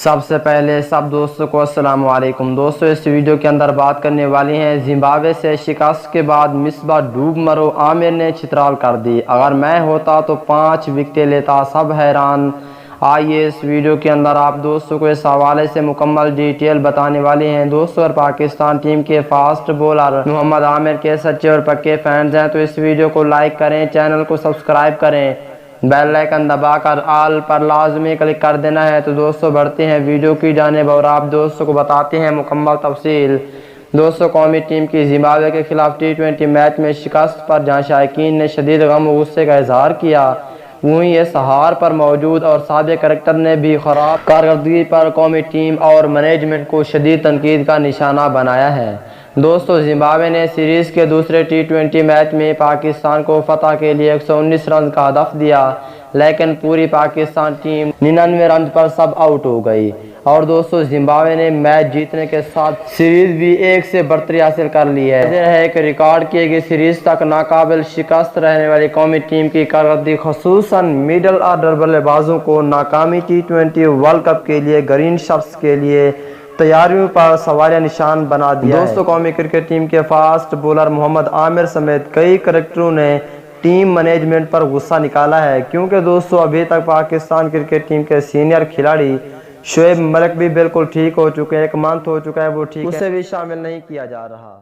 سب سے پہلے سب دوستوں کو السلام علیکم۔ دوستوں اس ویڈیو کے اندر بات کرنے والی ہیں زمبابوے سے شکست کے بعد مصباح ڈوب مرو عامر نے چھترال کر دی، اگر میں ہوتا تو 5 وکٹیں لیتا، سب حیران۔ آئیے اس ویڈیو کے اندر آپ دوستوں کو اس حوالے سے مکمل ڈیٹیل بتانے والے ہیں۔ دوستوں اور پاکستان ٹیم کے فاسٹ بولر محمد عامر کے سچے اور پکے فینز ہیں تو اس ویڈیو کو لائک کریں، چینل کو سبسکرائب کریں، بیل آئیکن دبا کر آل پر لازمی کلک کر دینا ہے۔ تو دوستوں بڑھتے ہیں ویڈیو کی جانب اور آپ دوستوں کو بتاتے ہیں مکمل تفصیل۔ دوستوں قومی ٹیم کی زمبابوے کے خلاف ٹی20 میچ میں شکست پر جہاں شائقین نے شدید غم و غصے کا اظہار کیا، وہیں اس ہار پر موجود اور سابق کرکٹر نے بھی خراب کارکردگی پر قومی ٹیم اور مینجمنٹ کو شدید تنقید کا نشانہ بنایا ہے۔ دوستوں زمبابوے نے سیریز کے دوسرے ٹی20 میچ میں پاکستان کو فتح کے لیے 119 رنز کا ہدف دیا، لیکن پوری پاکستان ٹیم 99 رنز پر سب آؤٹ ہو گئی اور دوستوں زمبابوے نے میچ جیتنے کے ساتھ سیریز بھی 1 سے برتری حاصل کر لی ہے۔ ظاہر ہے کہ ریکارڈ کیے گئے سیریز تک ناقابل شکست رہنے والی قومی ٹیم کی کارکردگی خصوصاً میڈل آرڈر بلے بازوں کو ناکامی ٹی20 ورلڈ کپ کے لیے گرین شرٹس کے لیے تیاریوں پر سوالیہ نشان بنا دیا ہے۔ دوستوں قومی کرکٹ ٹیم کے فاسٹ بولر محمد عامر سمیت کئی کرکٹروں نے ٹیم مینجمنٹ پر غصہ نکالا ہے، کیونکہ دوستوں ابھی تک پاکستان کرکٹ ٹیم کے سینئر کھلاڑی شعیب ملک بھی بالکل ٹھیک ہو چکے ہیں، 1 منتھ ہو چکا ہے وہ ٹھیک ہے، اسے بھی شامل نہیں کیا جا رہا۔